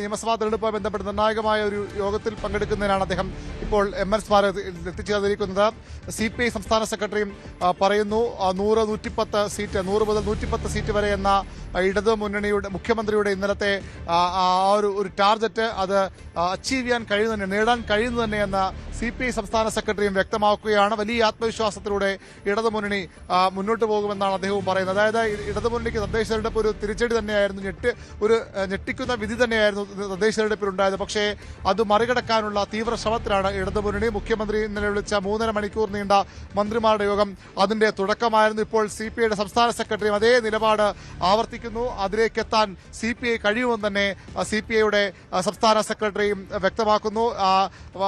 നിയമസഭാ തെരഞ്ഞെടുപ്പുമായി ബന്ധപ്പെട്ട് നിർണായകമായ ഒരു യോഗത്തിൽ പങ്കെടുക്കുന്നതിനാണ് അദ്ദേഹം ഇപ്പോൾ MN സ്മാരകത്തിൽ എത്തിച്ചേർന്നിരിക്കുന്നത്. CPI സംസ്ഥാന സെക്രട്ടറിയും പറയുന്നു 100-110 സീറ്റ് 100 മുതൽ 110 സീറ്റ് വരെ എന്ന ഇടതു മുന്നണിയുടെ മുഖ്യമന്ത്രിയുടെ ഇന്നലത്തെ ഒരു ടാർഗറ്റ് അത് അച്ചീവ് ചെയ്യാൻ കഴിയുന്ന നേടാൻ കഴിയുന്നു തന്നെയെന്ന് CPI സംസ്ഥാന സെക്രട്ടറിയും വ്യക്തമാക്കുകയാണ്. വലിയ ആത്മവിശ്വാസത്തിലൂടെ ഇടതുമുന്നണി മുന്നോട്ട് പോകുമെന്നാണ് അദ്ദേഹവും പറയുന്നത്. അതായത് ഇടതുമുന്നണിക്ക് തദ്ദേശ തെരഞ്ഞെടുപ്പ് ഒരു തിരിച്ചടി തന്നെയായിരുന്നു, ഒരു ഞെട്ടിക്കുന്ന വിധി തന്നെയായിരുന്നു തദ്ദേശ തെരഞ്ഞെടുപ്പിൽ ഉണ്ടായത്. പക്ഷേ അത് മറികടക്കാനുള്ള തീവ്ര ശ്രമത്തിലാണ് ഇടതുമുന്നണി. മുഖ്യമന്ത്രി ഇന്നലെ വിളിച്ച 3.5 മണിക്കൂർ നീണ്ട മന്ത്രിമാരുടെ യോഗം അതിന്റെ തുടക്കമായിരുന്നു. ഇപ്പോൾ CPIയുടെ സംസ്ഥാന സെക്രട്ടറിയും അതേ നിലപാട് ആവർത്തിക്കുന്നു. അതിലേക്ക് എത്താൻ CPI കഴിയുമെന്ന് തന്നെ CPIയുടെ സംസ്ഥാന സെക്രട്ടറിയും വ്യക്തമാക്കുന്നു.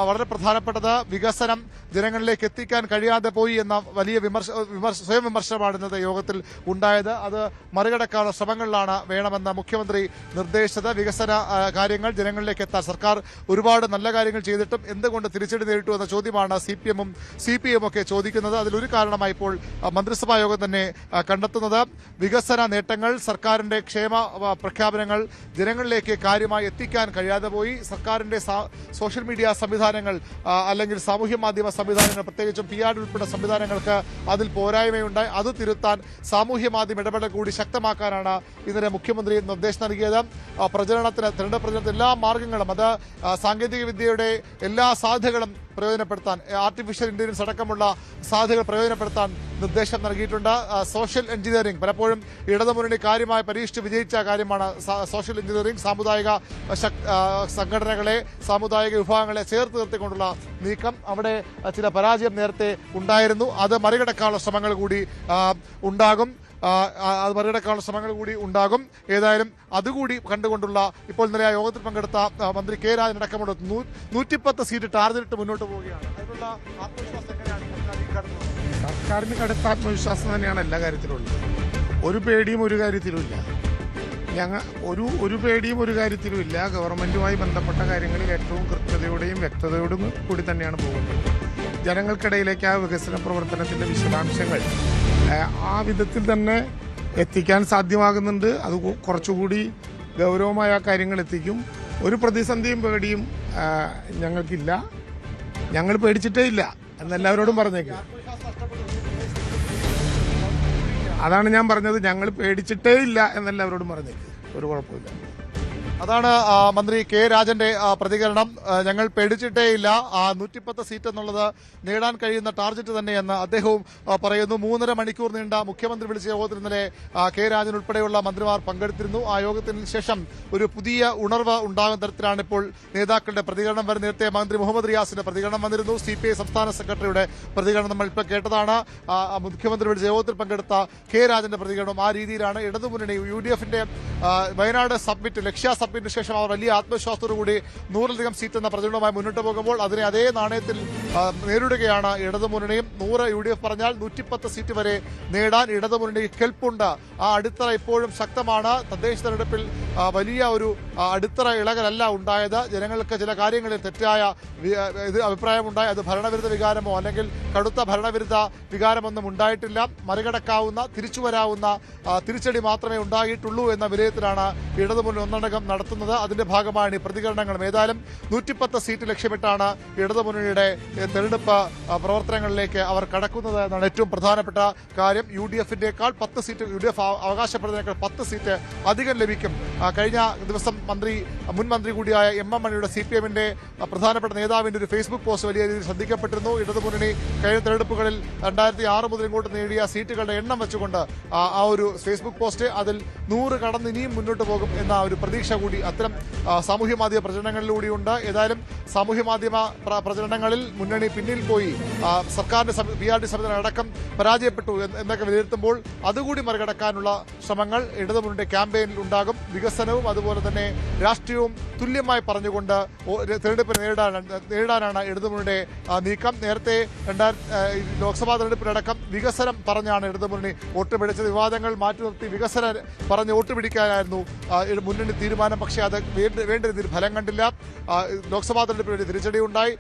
വളരെ പ്രധാനപ്പെട്ടത് വികസനം ജനങ്ങളിലേക്ക് എത്തിക്കാൻ കഴിയാതെ പോയി എന്ന വലിയ സ്വയം വിമർശനമാണ് ഇന്നത്തെ യോഗത്തിൽ ഉണ്ടായത്. അത് മറികടക്കാനുള്ള ശ്രമങ്ങളിലാണ് വേണമെന്ന് മുഖ്യമന്ത്രി നിർദ്ദേശിച്ചത്. വികസന കാര്യങ്ങൾ ജനങ്ങളിലേക്ക് എത്താൻ സർക്കാർ ഒരുപാട് നല്ല കാര്യങ്ങൾ ചെയ്തിട്ടും എന്തുകൊണ്ട് തിരിച്ചടി നേരിട്ടു എന്ന ചോദ്യമാണ് CPM-ഉം CPI-യും ഒക്കെ ചോദിക്കുന്നത്. അതിലൊരു കാരണമായി ഇപ്പോൾ മന്ത്രിസഭാ യോഗം തന്നെ കണ്ടെത്തുന്നത് വികസന നേട്ടങ്ങൾ, സർക്കാരിന്റെ ക്ഷേമ പ്രഖ്യാപനങ്ങൾ ജനങ്ങളിലേക്ക് കാര്യമായി എത്തിക്കാൻ കഴിയാതെ പോയി. സർക്കാരിന്റെ സോഷ്യൽ മീഡിയ സംവിധാനങ്ങൾ അല്ലെങ്കിൽ സാമൂഹ്യ മാധ്യമ സംവിധാനങ്ങൾ, പ്രത്യേകിച്ചും PR ഉൾപ്പെടെ സംവിധാനങ്ങൾക്ക് അതിൽ പോരായ്മയുണ്ടായി. അത് തിരുത്താൻ സാമൂഹ്യ മാധ്യമ ഇടപെടൽ കൂടി ശക്തമാക്കാനാണ് ഇന്നലെ മുഖ്യമന്ത്രി നിർദ്ദേശം നൽകിയത്. തെരഞ്ഞെടുപ്പ് പ്രചരണത്തിന് എല്ലാ മാർഗങ്ങളും, അത് സാങ്കേതിക വിദ്യയുടെ എല്ലാ സാധ്യതകളും പ്രയോജനപ്പെടുത്താൻ, ആർട്ടിഫിഷ്യൽ ഇന്റലിജൻസ് അടക്കമുള്ള സാധ്യതകൾ പ്രയോജനപ്പെടുത്താൻ നിർദ്ദേശം നൽകിയിട്ടുണ്ട്. സോഷ്യൽ എഞ്ചിനീയറിംഗ് പലപ്പോഴും ഇടതുമുന്നണി കാര്യമായി പരീക്ഷിച്ച് വിജയിച്ച കാര്യമാണ്. സോഷ്യൽ എഞ്ചിനീയറിംഗ് സാമുദായിക സംഘടനകളെ, സാമുദായിക വിഭാഗങ്ങളെ ചേർത്ത് നിർത്തിക്കൊണ്ടുള്ള നീക്കം, അവിടെ ചില പരാജയം നേരത്തെ ഉണ്ടായിരുന്നു. അത് മറികടക്കാനുള്ള ശ്രമങ്ങൾ കൂടി ഉണ്ടാകും. ഏതായാലും അതുകൂടി കണ്ടുകൊണ്ടുള്ള ഇപ്പോൾ ഇന്നലെ യോഗത്തിൽ പങ്കെടുത്ത മന്ത്രി K രാജൻ അടക്കമുള്ള 110 സീറ്റ് ടാർഗറ്റ് മുന്നോട്ട് പോവുകയാണ്. അതിനുള്ള ആത്മവിശ്വാസം എങ്ങനെയാണ് സർക്കാരിന് കടുത്ത ആത്മവിശ്വാസം തന്നെയാണ് എല്ലാ കാര്യത്തിലും ഉള്ളത്. ഒരു പേടിയും ഒരു കാര്യത്തിലുമില്ല. ഒരു പേടിയും ഒരു കാര്യത്തിലുമില്ല. ഗവൺമെന്റുമായി ബന്ധപ്പെട്ട കാര്യങ്ങളിൽ ഏറ്റവും കൃത്യതയോടെയും വ്യക്തതയോടും കൂടി തന്നെയാണ് പോകുന്നത്. ജനങ്ങൾക്കിടയിലേക്ക് ആ വികസന പ്രവർത്തനത്തിന്റെ വിശദാംശങ്ങൾ ആ വിധത്തിൽ തന്നെ എത്തിക്കാൻ സാധ്യമാകുന്നുണ്ട്. അത് കുറച്ചുകൂടി ഗൗരവമായ കാര്യങ്ങൾ എത്തിക്കും. ഒരു പ്രതിസന്ധിയും പേടിയും ഞങ്ങൾക്കില്ല. ഞങ്ങൾ പേടിച്ചിട്ടേ ഇല്ല എന്നെല്ലാവരോടും പറഞ്ഞേക്കും. അതാണ് ഞാൻ പറഞ്ഞത്, ഞങ്ങൾ പേടിച്ചിട്ടേ ഇല്ല എന്നെല്ലാവരോടും പറഞ്ഞേക്കും. ഒരു കുഴപ്പമില്ല. അതാണ് മന്ത്രി K രാജന്റെ പ്രതികരണം. ഞങ്ങൾ പേടിച്ചിട്ടേയില്ല, 110 സീറ്റ് എന്നുള്ളത് നേടാൻ കഴിയുന്ന ടാർഗറ്റ് തന്നെയെന്ന് അദ്ദേഹവും പറയുന്നു. 3.5 മണിക്കൂർ നീണ്ട മുഖ്യമന്ത്രി വിളിച്ച യോഗത്തിൽ ഇന്നലെ K രാജൻ ഉൾപ്പെടെയുള്ള മന്ത്രിമാർ പങ്കെടുത്തിരുന്നു. ആ യോഗത്തിന് ശേഷം ഒരു പുതിയ ഉണർവ് ഉണ്ടാകുന്ന തരത്തിലാണ് ഇപ്പോൾ നേതാക്കളുടെ പ്രതികരണം വരുന്നത്. നേരത്തെ മന്ത്രി മുഹമ്മദ് റിയാസിന്റെ പ്രതികരണം വന്നിരുന്നു. CPI സംസ്ഥാന സെക്രട്ടറിയുടെ പ്രതികരണം നമ്മൾ ഇപ്പോൾ കേട്ടതാണ്. മുഖ്യമന്ത്രി വിളിച്ച യോഗത്തിൽ പങ്കെടുത്ത K രാജന്റെ പ്രതികരണം ആ രീതിയിലാണ്. ഇടതുമുന്നണി UDF-ന്റെ വയനാട് ലക്ഷ്യ സബ്മിറ്റിന് ശേഷം അവർ വലിയ ആത്മവിശ്വാസത്തോടുകൂടി 100-ലധികം സീറ്റ് എന്ന പ്രചരണവുമായി മുന്നോട്ട് പോകുമ്പോൾ അതിനെ അതേ നാണയത്തിൽ നേരിടുകയാണ് ഇടതുമുന്നണിയും. 100 UDF പറഞ്ഞാൽ 110 സീറ്റ് വരെ നേടാൻ ഇടതുമുന്നണി കെൽപ്പുണ്ട്. ആ അടിത്തറ ഇപ്പോഴും ശക്തമാണ്. തദ്ദേശ തെരഞ്ഞെടുപ്പിൽ വലിയ ഒരു അടിത്തറ ഇളകലല്ല ഉണ്ടായത്. ജനങ്ങൾക്ക് ചില കാര്യങ്ങളിൽ തെറ്റായ അഭിപ്രായമുണ്ടായി. അത് ഭരണവിരുദ്ധ വികാരമോ അല്ലെങ്കിൽ കടുത്ത ഭരണവിരുദ്ധ വികാരമൊന്നും ഉണ്ടായിട്ടില്ല. മറികടക്കാവുന്ന, തിരിച്ചുവരാവുന്ന തിരിച്ചടി മാത്രമേ ഉണ്ടായിട്ടുള്ളൂ എന്ന വിലയിരുത്തലാണ് ഇടതുമുന്നണി ഒന്നടങ്കം നടത്തുന്നത്. അതിന്റെ ഭാഗമാണ് ഈ പ്രതികരണങ്ങളും. ഏതായാലും 110 സീറ്റ് ലക്ഷ്യമിട്ടാണ് ഇടതുമുന്നണിയുടെ തെരഞ്ഞെടുപ്പ് പ്രവർത്തനങ്ങളിലേക്ക് അവർ കടക്കുന്നത് എന്നാണ് ഏറ്റവും പ്രധാനപ്പെട്ട കാര്യം. UDF-ന്റെക്കാൾ 10 സീറ്റ്, UDF അവകാശപ്പെടുന്നതിനേക്കാൾ 10 സീറ്റ് അധികം ലഭിക്കും. കഴിഞ്ഞ ദിവസം മുൻ മന്ത്രി കൂടിയായ MM മണിയുടെ CPM-ന്റെ പ്രധാനപ്പെട്ട നേതാവിന്റെ ഒരു ഫേസ്ബുക്ക് പോസ്റ്റ് വലിയ രീതിയിൽ ശ്രദ്ധിക്കപ്പെട്ടിരുന്നു. ഇടതുമുന്നണി കഴിഞ്ഞ തെരഞ്ഞെടുപ്പുകളിൽ 2006 മുതൽ ഇങ്ങോട്ട് നേടിയ സീറ്റുകളുടെ എണ്ണം വെച്ചുകൊണ്ട് ആ ഒരു ഫേസ്ബുക്ക് പോസ്റ്റ് അതിൽ 100 കടന്ന് ഇനിയും മുന്നോട്ട് പോകും എന്ന ഒരു പ്രതീക്ഷ കൂടി അത്തരം സാമൂഹ്യ മാധ്യമ പ്രചരണങ്ങളിലൂടെയുണ്ട്. ഏതായാലും സാമൂഹ്യ മാധ്യമ പ്രചരണങ്ങളിൽ മുന്നണി പിന്നിൽ പോയി സർക്കാരിന്റെ PRD സംവിധാനം അടക്കം പരാജയപ്പെട്ടു എന്നൊക്കെ വിലയിരുത്തുമ്പോൾ അതുകൂടി മറികടക്കാനുള്ള ശ്രമങ്ങൾ ഇടതുമുന്നണിയുടെ ക്യാമ്പയിനിൽ ഉണ്ടാകും. വികസനവും അതുപോലെ തന്നെ രാഷ്ട്രീയവും തുല്യമായി പറഞ്ഞുകൊണ്ട് തെരഞ്ഞെടുപ്പിനെ നേരിടാനാണ് ഇടതുമുന്നണിയുടെ നീക്കം. നേരത്തെ ലോക്സഭാ തെരഞ്ഞെടുപ്പിലടക്കം വികസനം പറഞ്ഞാണ് ഇടതുമുന്നണി വോട്ട് പിടിച്ചത്. വിവാദങ്ങൾ മാറ്റി നിർത്തി വികസനം പറഞ്ഞ് വോട്ട് പിടിക്കാനായിരുന്നു മുന്നണി തീരുമാനം. പക്ഷേ അത് വേണ്ട രീതിയിൽ ഫലം കണ്ടില്ല. ലോക്സഭാ തെരഞ്ഞെടുപ്പിൽ തിരിച്ചടി ഉണ്ടായി.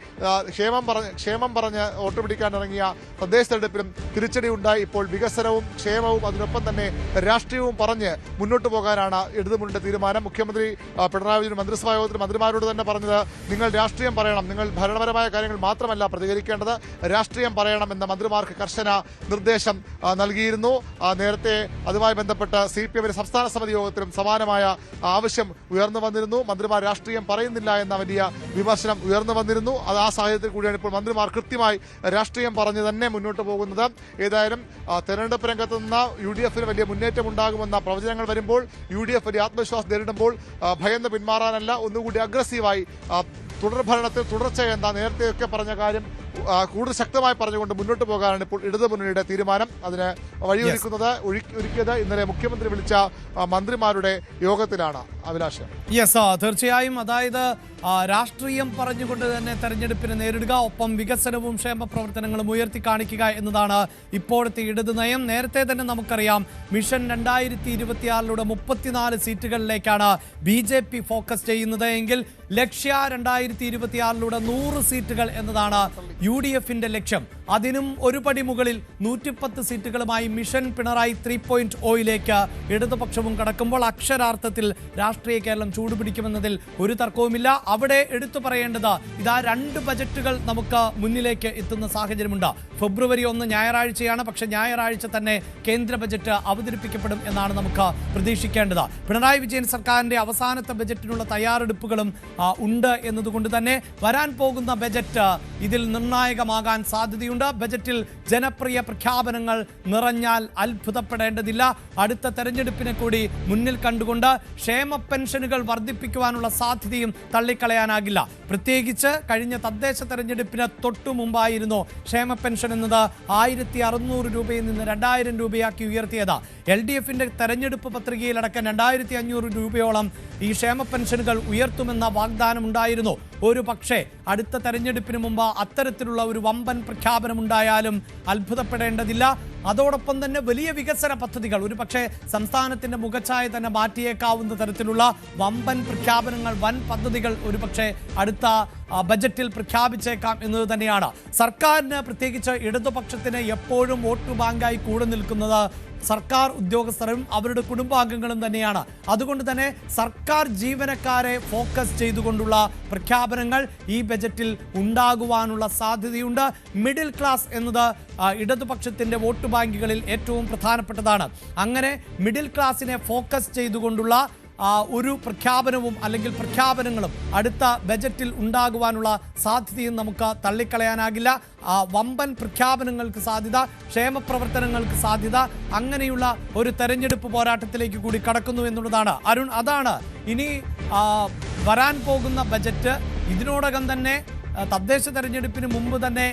ക്ഷേമം പറഞ്ഞ് വോട്ട് പിടിക്കാനിറങ്ങിയ തദ്ദേശ തെരഞ്ഞെടുപ്പിലും തിരിച്ചടി ഉണ്ടായി. ഇപ്പോൾ വികസനവും ക്ഷേമവും അതിനൊപ്പം തന്നെ രാഷ്ട്രീയവും പറഞ്ഞ് മുന്നോട്ട് പോകാനാണ് ഇടതുമുന്നണിയുടെ തീരുമാനം. മുഖ്യമന്ത്രി പിണറായി വിജയൻ മന്ത്രിസഭാ യോഗത്തിൽ മന്ത്രിമാരോട് തന്നെ പറഞ്ഞത് നിങ്ങൾ രാഷ്ട്രീയം പറയണം, നിങ്ങൾ ഭരണപരമായ കാര്യങ്ങൾ മാത്രമല്ല പ്രതികരിക്കേണ്ടത്, രാഷ്ട്രീയം പറയണമെന്ന മന്ത്രിമാർക്ക് കർശന നിർദ്ദേശം നൽകിയിരുന്നു. നേരത്തെ അതുമായി ബന്ധപ്പെട്ട് CPM സംസ്ഥാന സമിതി യോഗത്തിലും സമാനമായ ആവശ്യം ഉയർന്നു വന്നിരുന്നു. മന്ത്രിമാർ രാഷ്ട്രീയം പറയുന്നില്ല എന്ന വലിയ വിമർശനം ഉയർന്നു വന്നിരുന്നു. അത് ആ സാഹചര്യത്തിൽ കൂടിയാണ് ഇപ്പോൾ മന്ത്രിമാർ കൃത്യമായി രാഷ്ട്രീയം പറഞ്ഞ് തന്നെ മുന്നോട്ട് പോകുന്നത്. ഏതായാലും തെരഞ്ഞെടുപ്പ് രംഗത്ത് നിന്ന് UDF വലിയ മുന്നേറ്റം ഉണ്ടാകുമെന്ന പ്രവചനങ്ങൾ വരുമ്പോൾ UDF വലിയ ആത്മവിശ്വാസം നേരിടുമ്പോൾ ഭയന്ന് പിന്മാറാനല്ല, ഒന്നുകൂടി അഗ്രസീവായി തുടർഭരണത്തിൽ തുടർച്ച എന്ന നേരത്തെയൊക്കെ പറഞ്ഞ കാര്യം കൂടുതൽ ശക്തമായി പറഞ്ഞുകൊണ്ട് മുന്നോട്ട് പോകാനാണ് ഇപ്പോൾ ഇടതുമുന്നണിയുടെ തീരുമാനം. അതിന് ഒരുക്കിയത് ഇന്നലെ മുഖ്യമന്ത്രി വിളിച്ച മന്ത്രിമാരുടെ യോഗത്തിലാണ്. അഭിലാഷ്, തീർച്ചയായും, അതായത് രാഷ്ട്രീയം പറഞ്ഞുകൊണ്ട് തന്നെ തെരഞ്ഞെടുപ്പിനെ നേരിടുക, ഒപ്പം വികസനവും ക്ഷേമ പ്രവർത്തനങ്ങളും ഉയർത്തി കാണിക്കുക എന്നതാണ് ഇപ്പോഴത്തെ ഇടത് നയം. നേരത്തെ തന്നെ നമുക്കറിയാം, മിഷൻ 2026 34 സീറ്റുകളിലേക്കാണ് BJP ഫോക്കസ് ചെയ്യുന്നത് എങ്കിൽ ലക്ഷ്യ 2026 100 സീറ്റുകൾ എന്നതാണ് UDFന്റെ ലക്ഷ്യം. അതിനും ഒരു പടി മുകളിൽ 110 സീറ്റുകളുമായി മിഷൻ പിണറായി 3.0യിലേക്ക് ഇടതുപക്ഷവും കടക്കുമ്പോൾ അക്ഷരാർത്ഥത്തിൽ രാഷ്ട്രീയ കേരളം ചൂടുപിടിക്കുമെന്നതിൽ ഒരു തർക്കവുമില്ല. അവിടെ എടുത്തു പറയേണ്ടത് ഇതാ 2 ബജറ്റുകൾ നമുക്ക് മുന്നിലേക്ക് എത്തുന്ന സാഹചര്യമുണ്ട്. ഫെബ്രുവരി 1 ഞായറാഴ്ചയാണ്. പക്ഷേ ഞായറാഴ്ച തന്നെ കേന്ദ്ര ബജറ്റ് അവതരിപ്പിക്കപ്പെടും എന്നാണ് നമുക്ക് പ്രതീക്ഷിക്കേണ്ടത്. പിണറായി വിജയൻ സർക്കാരിന്റെ അവസാനത്തെ ബജറ്റിനുള്ള തയ്യാറെടുപ്പുകളും ഉണ്ട് എന്നതുകൊണ്ട് തന്നെ വരാൻ പോകുന്ന ബജറ്റ് ഇതിൽ നിർണായകമാകാൻ സാധ്യതയുണ്ട്. ബജറ്റിൽ ജനപ്രിയ പ്രഖ്യാപനങ്ങൾ നിറഞ്ഞാൽ അത്ഭുതപ്പെടേണ്ടതില്ല. അടുത്ത തെരഞ്ഞെടുപ്പിനെ കൂടി മുന്നിൽ കണ്ടുകൊണ്ട് ക്ഷേമ പെൻഷനുകൾ വർദ്ധിപ്പിക്കുവാനുള്ള സാധ്യതയും തള്ളിക്കളയാനാകില്ല. പ്രത്യേകിച്ച് കഴിഞ്ഞ തദ്ദേശ തെരഞ്ഞെടുപ്പിന് തൊട്ടു മുമ്പായിരുന്നു ക്ഷേമ പെൻഷൻ എന്നത് 1600 രൂപയിൽ നിന്ന് 2000 രൂപയാക്കി ഉയർത്തിയത്. LDFന്റെ തെരഞ്ഞെടുപ്പ് പത്രികയിലടക്കം 2500 രൂപയോളം ഈ ക്ഷേമ പെൻഷനുകൾ ഉയർത്തുമെന്ന വാഗ്ദാനം ഉണ്ടായിരുന്നു. ഒരു പക്ഷേ അടുത്ത തെരഞ്ഞെടുപ്പിന് മുമ്പ് അത്തരത്തിലുള്ള ഒരു വമ്പൻ പ്രഖ്യാപനം ഉണ്ടായാലും അത്ഭുതപ്പെടേണ്ടതില്ല. അതോടൊപ്പം തന്നെ വലിയ വികസന പദ്ധതികൾ, ഒരു പക്ഷേ സംസ്ഥാനത്തിന്റെ മുഖച്ഛായ തന്നെ മാറ്റിയേക്കാവുന്ന തരത്തിലുള്ള വമ്പൻ പ്രഖ്യാപനങ്ങൾ, വൻ പദ്ധതികൾ ഒരു പക്ഷേ അടുത്ത ബജറ്റിൽ പ്രഖ്യാപിച്ചേക്കാം എന്നത് തന്നെയാണ്. സർക്കാരിന്, പ്രത്യേകിച്ച് ഇടതുപക്ഷത്തിന് എപ്പോഴും വോട്ട് ബാങ്കായി കൂടെ നിൽക്കുന്നത് സർക്കാർ ഉദ്യോഗസ്ഥരും അവരുടെ കുടുംബാംഗങ്ങളും തന്നെയാണ്. അതുകൊണ്ട് തന്നെ സർക്കാർ ജീവനക്കാരെ ഫോക്കസ് ചെയ്തുകൊണ്ടുള്ള പ്രഖ്യാപനങ്ങൾ ഈ ബജറ്റിൽ ഉണ്ടാകുവാനുള്ള സാധ്യതയുണ്ട്. മിഡിൽ ക്ലാസ് എന്നത് ഇടതുപക്ഷത്തിന്റെ വോട്ട് ബാങ്കുകളിൽ ഏറ്റവും പ്രധാനപ്പെട്ടതാണ്. അങ്ങനെ മിഡിൽ ക്ലാസിനെ ഫോക്കസ് ചെയ്തുകൊണ്ടുള്ള ഒരു പ്രഖ്യാപനവും അല്ലെങ്കിൽ പ്രഖ്യാപനങ്ങളും അടുത്ത ബജറ്റിൽ ഉണ്ടാകുവാനുള്ള സാധ്യതയും നമുക്ക് തള്ളിക്കളയാനാകില്ല. വമ്പൻ പ്രഖ്യാപനങ്ങൾക്ക് സാധ്യത, ക്ഷേമ പ്രവർത്തനങ്ങൾക്ക് സാധ്യത, അങ്ങനെയുള്ള ഒരു തെരഞ്ഞെടുപ്പ് പോരാട്ടത്തിലേക്ക് കൂടി കടക്കുന്നു എന്നുള്ളതാണ്. അരുൺ, അതാണ് ഇനി വരാൻ പോകുന്ന ബജറ്റ്. ഇതിനോടകം തന്നെ തദ്ദേശ തെരഞ്ഞെടുപ്പിന് മുമ്പ് തന്നെ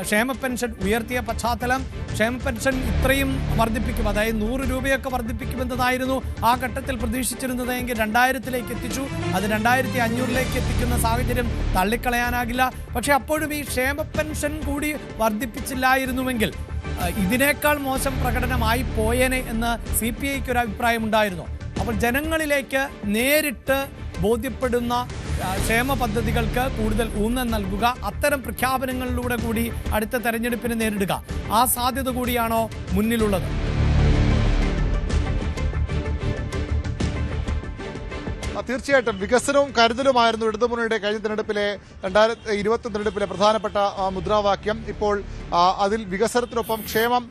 ക്ഷേമ പെൻഷൻ ഉയർത്തിയ പശ്ചാത്തലം, ക്ഷേമ പെൻഷൻ ഇത്രയും വർദ്ധിപ്പിക്കും, അതായത് 100 രൂപയൊക്കെ വർദ്ധിപ്പിക്കുമെന്നതായിരുന്നു ആ ഘട്ടത്തിൽ പ്രതീക്ഷിച്ചിരുന്നതെങ്കിൽ 2000-ലേക്ക് എത്തിച്ചു. അത് 2500-ലേക്ക് എത്തിക്കുന്ന സാഹചര്യം തള്ളിക്കളയാനാകില്ല. പക്ഷെ അപ്പോഴും ഈ ക്ഷേമ പെൻഷൻ കൂടി വർദ്ധിപ്പിച്ചില്ലായിരുന്നുവെങ്കിൽ ഇതിനേക്കാൾ മോശം പ്രകടനമായി പോയേനെ എന്ന് CPIക്ക് ഒരു അഭിപ്രായമുണ്ടായിരുന്നു. അപ്പോൾ ജനങ്ങളിലേക്ക് നേരിട്ട് ബോധ്യപ്പെടുന്ന ക്ഷേമ പദ്ധതികൾക്ക് കൂടുതൽ ഊന്നൽ നൽകുക, അത്തരം പ്രഖ്യാപനങ്ങളിലൂടെ കൂടി അടുത്ത തെരഞ്ഞെടുപ്പിനെ നേരിടുക, ആ സാധ്യത കൂടിയാണോ മുന്നിലുള്ളത്? തീർച്ചയായിട്ടും വികസനവും കരുതലുമായിരുന്നു ഇടതുമുന്നണിയുടെ കഴിഞ്ഞ തെരഞ്ഞെടുപ്പിലെ 2020 തെരഞ്ഞെടുപ്പിലെ പ്രധാനപ്പെട്ട മുദ്രാവാക്യം. ഇപ്പോൾ അതിൽ വികസനത്തിനൊപ്പം ക്ഷേമം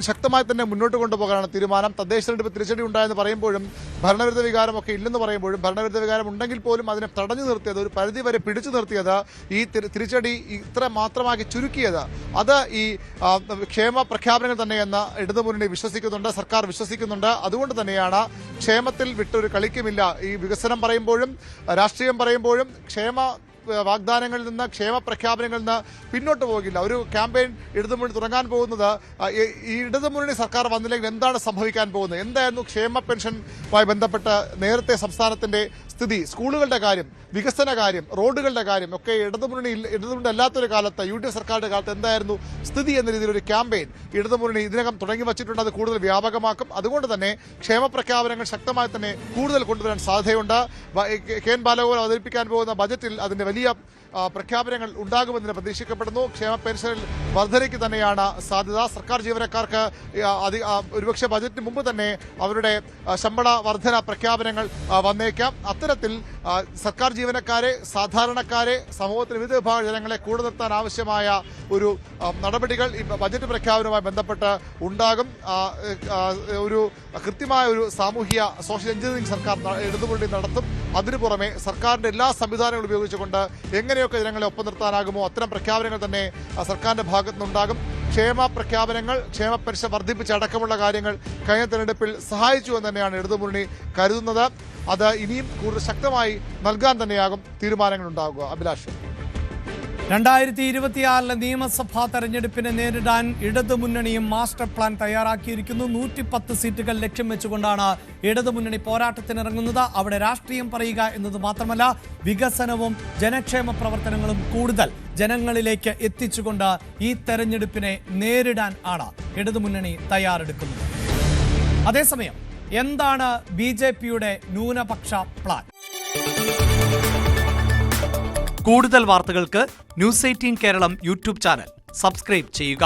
ശക്തമായി തന്നെ മുന്നോട്ട് കൊണ്ടുപോകാനാണ് തീരുമാനം. തദ്ദേശ തെരഞ്ഞെടുപ്പ് തിരിച്ചടി ഉണ്ടായെന്ന് പറയുമ്പോഴും ഭരണവിരുദ്ധ വികാരമൊക്കെ ഇല്ലെന്ന് പറയുമ്പോഴും ഭരണവിരുദ്ധ വികാരം ഉണ്ടെങ്കിൽ പോലും അതിനെ തടഞ്ഞു നിർത്തിയത്, ഒരു പരിധി വരെ പിടിച്ചു നിർത്തിയത്, ഈ തിരിച്ചടി ഇത്ര മാത്രമാക്കി ചുരുക്കിയത്, അത് ഈ ക്ഷേമ പ്രഖ്യാപനങ്ങൾ തന്നെയെന്ന് ഇടതുമുന്നണി വിശ്വസിക്കുന്നുണ്ട്, സർക്കാർ വിശ്വസിക്കുന്നുണ്ട്. അതുകൊണ്ട് തന്നെയാണ് ക്ഷേമത്തിൽ വിട്ടൊരു കളിക്കുമില്ല. ഈ വികസനം പറയുമ്പോഴും രാഷ്ട്രീയം പറയുമ്പോഴും ക്ഷേമ വാഗ്ദാനങ്ങളിൽ നിന്ന്, ക്ഷേമ പ്രഖ്യാപനങ്ങളിൽ നിന്ന് പിന്നോട്ട് പോകില്ല. ഒരു ക്യാമ്പയിൻ ഇടതുമുന്നണി തുടങ്ങാൻ പോകുന്നത് ഈ ഇടതുമുന്നണി സർക്കാർ വന്നില്ലെങ്കിൽ എന്താണ് സംഭവിക്കാൻ പോകുന്നത്, എന്തായിരുന്നു ക്ഷേമ പെൻഷനുമായി ബന്ധപ്പെട്ട് നേരത്തെ സംസ്ഥാനത്തിന്റെ സ്ഥിതി, സ്കൂളുകളുടെ കാര്യം, വികസന കാര്യം, റോഡുകളുടെ കാര്യം ഒക്കെ ഇടതുമുന്നണി അല്ലാത്തൊരു കാലത്ത് UDF സർക്കാരിന്റെ കാലത്ത് എന്തായിരുന്നു സ്ഥിതി എന്ന രീതിയിലൊരു ക്യാമ്പയിൻ ഇടതുമുന്നണി ഇതിനകം തുടങ്ങി വച്ചിട്ടുണ്ട്. അത് കൂടുതൽ വ്യാപകമാക്കും. അതുകൊണ്ട് തന്നെ ക്ഷേമ പ്രഖ്യാപനങ്ങൾ ശക്തമായി തന്നെ കൂടുതൽ കൊണ്ടുവരാൻ സാധ്യതയുണ്ട്. KN ബാലഗോപാൽ അവതരിപ്പിക്കാൻ പോകുന്ന ബജറ്റിൽ അതിന്റെ വലിയ പ്രഖ്യാപനങ്ങൾ ഉണ്ടാകുമെന്ന് പ്രതീക്ഷിക്കപ്പെടുന്നു. ക്ഷേമ പെൻഷനിൽ വർധനയ്ക്ക് തന്നെയാണ് സാധ്യത. സർക്കാർ ജീവനക്കാർക്ക് ഒരുപക്ഷെ ബജറ്റിന് മുമ്പ് തന്നെ അവരുടെ ശമ്പള വർധന പ്രഖ്യാപനങ്ങൾ വന്നേക്കാം. അത്തരത്തിൽ സർക്കാർ ജീവനക്കാരെ, സാധാരണക്കാരെ, സമൂഹത്തിലെ വിവിധ വിഭാഗ ജനങ്ങളെ കൂടെ നിർത്താൻ ആവശ്യമായ ഒരു നടപടികൾ ഈ ബജറ്റ് പ്രഖ്യാപനവുമായി ബന്ധപ്പെട്ട് ഉണ്ടാകും. ഒരു കൃത്യമായ ഒരു സാമൂഹ്യ സോഷ്യൽ എഞ്ചിനീയറിംഗ് സർക്കാർ ഇടതുമുന്നണി നടത്തും. അതിനു പുറമെ സർക്കാരിന്റെ എല്ലാ സംവിധാനങ്ങളും ഉപയോഗിച്ചുകൊണ്ട് എങ്ങനെയൊക്കെ ജനങ്ങളെ ഒപ്പം നിർത്താനാകുമോ അത്തരം പ്രഖ്യാപനങ്ങൾ തന്നെ സർക്കാരിന്റെ ഭാഗത്തുനിന്നുണ്ടാകും. ക്ഷേമ പ്രഖ്യാപനങ്ങൾ, ക്ഷേമ പെൻഷൻ വർദ്ധിപ്പിച്ചടക്കമുള്ള കാര്യങ്ങൾ കഴിഞ്ഞ തെരഞ്ഞെടുപ്പിൽ സഹായിച്ചു എന്ന് തന്നെയാണ് ഇടതുമുന്നണി കരുതുന്നത്. അത് ഇനിയും കൂടുതൽ ശക്തമായി നൽകാൻ തന്നെയാകും തീരുമാനങ്ങൾ ഉണ്ടാകുക. അഭിലാഷ്, 2026 നിയമസഭാ തെരഞ്ഞെടുപ്പിനെ നേരിടാൻ ഇടതുമുന്നണിയും മാസ്റ്റർ പ്ലാൻ തയ്യാറാക്കിയിരിക്കുന്നു. 110 സീറ്റുകൾ ലക്ഷ്യം വെച്ചുകൊണ്ടാണ് ഇടതുമുന്നണി പോരാട്ടത്തിനിറങ്ങുന്നത്. അവിടെ രാഷ്ട്രീയം പറയുക എന്നത് മാത്രമല്ല, വികസനവും ജനക്ഷേമ പ്രവർത്തനങ്ങളും കൂടുതൽ ജനങ്ങളിലേക്ക് എത്തിച്ചുകൊണ്ട് ഈ തെരഞ്ഞെടുപ്പിനെ നേരിടാൻ ആണ് ഇടതുമുന്നണി തയ്യാറെടുക്കുന്നത്. അതേസമയം എന്താണ് BJPയുടെ ന്യൂനപക്ഷ പ്ലാൻ? കൂടുതൽ വാർത്തകൾക്ക് News 18 Keralam YouTube channel subscribe ചെയ്യുക.